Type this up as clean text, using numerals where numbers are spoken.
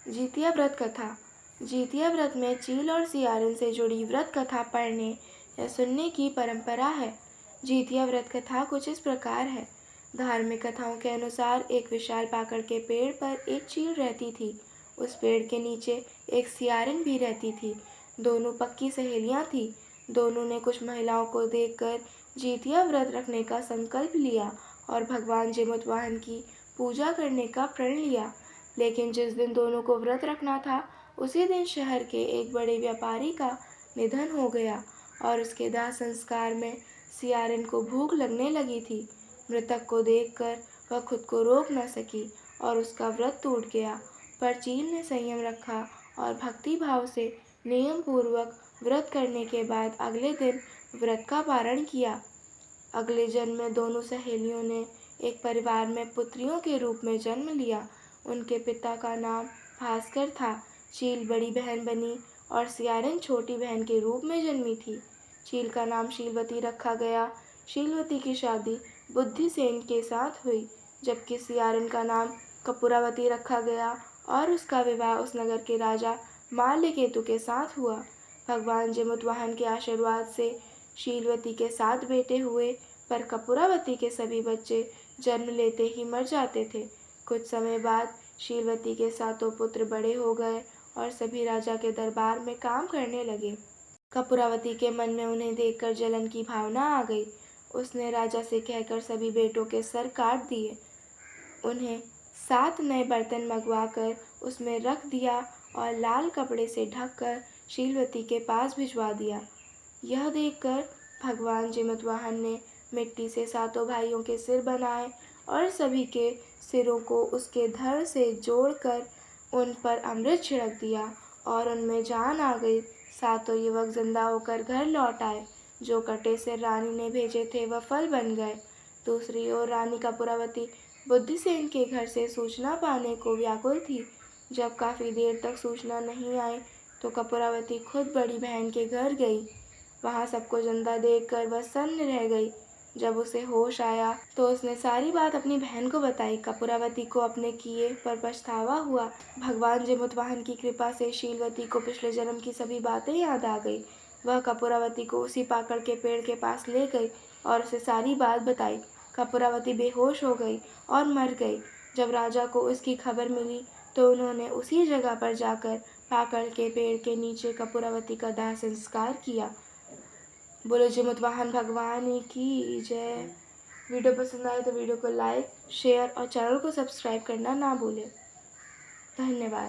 जितिया व्रत कथा। जितिया व्रत में चील और सियारन से जुड़ी व्रत कथा पढ़ने या सुनने की परंपरा है। जितिया व्रत कथा कुछ इस प्रकार है। धार्मिक कथाओं के अनुसार एक विशाल पाकड़ के पेड़ पर एक चील रहती थी। उस पेड़ के नीचे एक सियारन भी रहती थी। दोनों पक्की सहेलियां थीं। दोनों ने कुछ महिलाओं को देखकर जितिया व्रत रखने का संकल्प लिया और भगवान जिमुतवाहन की पूजा करने का प्रण लिया। लेकिन जिस दिन दोनों को व्रत रखना था, उसी दिन शहर के एक बड़े व्यापारी का निधन हो गया और उसके दाह संस्कार में सियारन को भूख लगने लगी थी। मृतक को देखकर वह खुद को रोक न सकी और उसका व्रत टूट गया। पर चील ने संयम रखा और भक्ति भाव से नियम पूर्वक व्रत करने के बाद अगले दिन व्रत का पारण किया। अगले जन्म में दोनों सहेलियों ने एक परिवार में पुत्रियों के रूप में जन्म लिया। उनके पिता का नाम भास्कर था। चील बड़ी बहन बनी और सियारन छोटी बहन के रूप में जन्मी थी। चील का नाम शीलवती रखा गया। शीलवती की शादी बुद्धिसेन के साथ हुई, जबकि सियारन का नाम कपूरावती रखा गया और उसका विवाह उस नगर के राजा माल्यकेतु के साथ हुआ। भगवान जिमुतवाहन के आशीर्वाद से शीलवती के 7 बेटे हुए, पर कपूरावती के सभी बच्चे जन्म लेते ही मर जाते थे। कुछ समय बाद शीलवती के 7 पुत्र बड़े हो गए और सभी राजा के दरबार में काम करने लगे। कपूरावती के मन में उन्हें देखकर जलन की भावना आ गई। उसने राजा से कहकर सभी बेटों के सर काट दिए। उन्हें 7 नए बर्तन मंगवाकर उसमें रख दिया और लाल कपड़े से ढककर शीलवती के पास भिजवा दिया। यह देखकर भगवान जिमुतवाहन ने मिट्टी से 7 भाइयों के सिर बनाए और सभी के सिरों को उसके धड़ से जोड़कर उन पर अमृत छिड़क दिया और उनमें जान आ गई। 7 युवक जिंदा होकर घर लौट आए। जो कटे सिर रानी ने भेजे थे वह फल बन गए। दूसरी ओर रानी कपूरावती बुद्धिसेन के घर से सूचना पाने को व्याकुल थी। जब काफ़ी देर तक सूचना नहीं आई तो कपूरावती खुद बड़ी बहन के घर गई। वहाँ सबको जिंदा देखकर वह सन्न रह गई। जब उसे होश आया तो उसने सारी बात अपनी बहन को बताई। कपूरावती को अपने किए पर पछतावा हुआ। भगवान जिमुतवाहन की कृपा से शीलवती को पिछले जन्म की सभी बातें याद आ गई। वह कपूरावती को उसी पाकड़ के पेड़ के पास ले गई और उसे सारी बात बताई। कपूरावती बेहोश हो गई और मर गई। जब राजा को इसकी खबर मिली तो उन्होंने उसी जगह पर जाकर पाकड़ के पेड़ के नीचे कपूरावती का दाह संस्कार किया। बोलो जिमुतवाहन भगवान की जय। वीडियो पसंद आए तो वीडियो को लाइक, शेयर और चैनल को सब्सक्राइब करना ना भूलें। धन्यवाद।